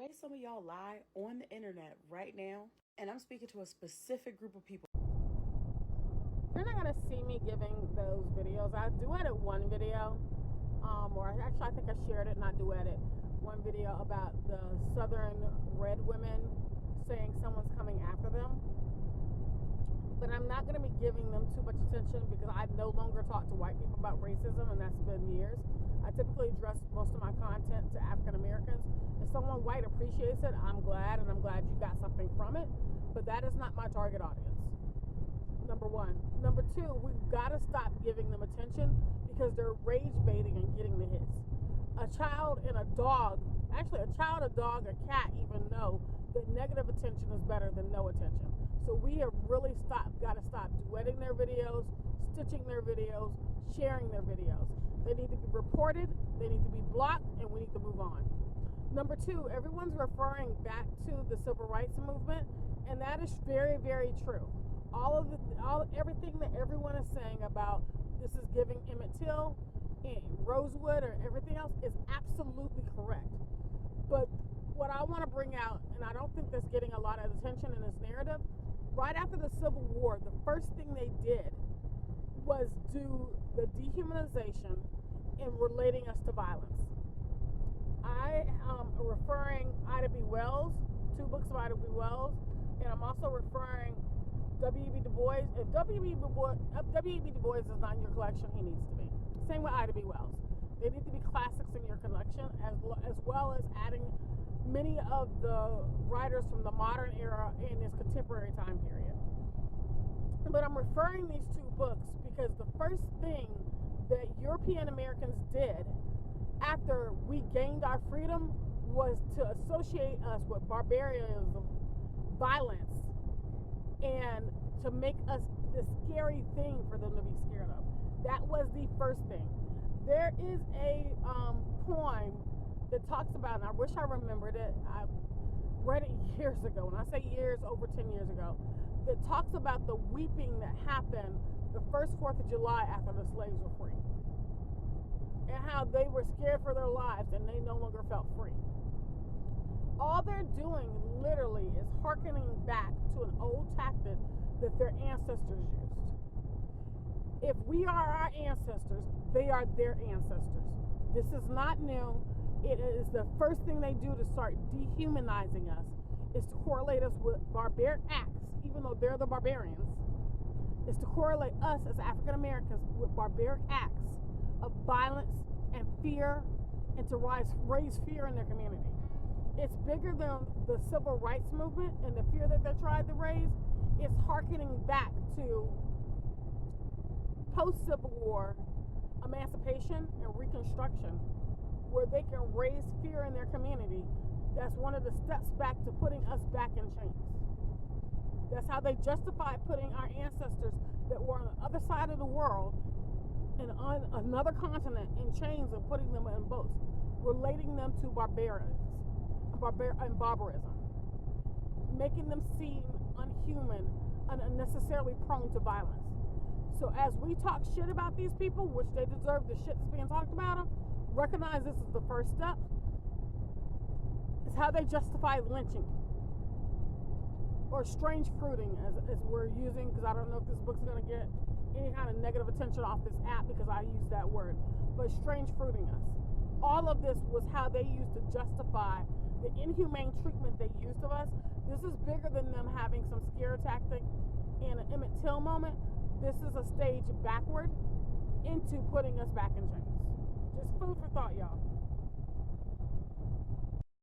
way some of y'all lie on the internet right now, and I'm speaking to a specific group of people. You're not gonna see me giving those videos. I duetted one video, or actually I think I shared it and I duetted one video about the Southern red women saying someone's coming after them. But I'm not going to be giving them too much attention because I no longer talk to white people about racism, and that's been years. I typically address most of my content to African Americans. If someone white appreciates it, I'm glad, and I'm glad you got something from it. But that is not my target audience. Number one. Number two, we've got to stop giving them attention because they're rage baiting and getting the hits. A child and a dog, actually a child, a dog, a cat even know that negative attention is better than no attention. So we have really got to stop duetting their videos, stitching their videos, sharing their videos. They need to be reported, they need to be blocked, and we need to move on. Number two, everyone's referring back to the civil rights movement, and that is very, very true. Everything that everyone is saying about this is giving Emmett Till and Rosewood or everything else is absolutely correct. But what I want to bring out, and I don't think that's getting a lot of attention in this narrative, right after the Civil War, the first thing they did was do the dehumanization and relating us to violence. I am referring Ida B. Wells, 2 books of Ida B. Wells, and I'm also referring W.E.B. Du Bois. If W.E.B. Du Bois is not in your collection, he needs to be. Same with Ida B. Wells. They need to be classics in your collection, as well as adding many of the writers from the modern era in this contemporary time period. But I'm referring these 2 books because the first thing that European Americans did after we gained our freedom was to associate us with barbarism, violence, and to make us the scary thing for them to be scared of. That was the first thing. There is a poem that talks about, and I wish I remembered it. I read it years ago. When I say years, over 10 years ago, that talks about the weeping that happened the first 4th of July after the slaves were free, and how they were scared for their lives and they no longer felt free. All they're doing literally is hearkening back to an old tactic that their ancestors used. If we are our ancestors, they are their ancestors. This is not new. It is the first thing they do to start dehumanizing us, is to correlate us with barbaric acts, even though they're the barbarians, is to correlate us as African Americans with barbaric acts of violence and fear, and to raise fear in their community. It's bigger than the civil rights movement and the fear that they tried to raise. It's hearkening back to post-Civil War emancipation and reconstruction, where they can raise fear in their community. That's one of the steps back to putting us back in chains. That's how they justify putting our ancestors that were on the other side of the world and on another continent in chains and putting them in boats, relating them to barbarians and barbarism, making them seem unhuman and unnecessarily prone to violence. So as we talk shit about these people, which they deserve the shit that's being talked about them, recognize this is the first step. It's how they justify lynching or strange fruiting, as we're using, because I don't know if this book's going to get any kind of negative attention off this app because I use that word, but strange fruiting us. All of this was how they used to justify the inhumane treatment they used of us. This is bigger than them having some scare tactic in an Emmett Till moment. This is a stage backward into putting us back in chains. Just food for thought, y'all.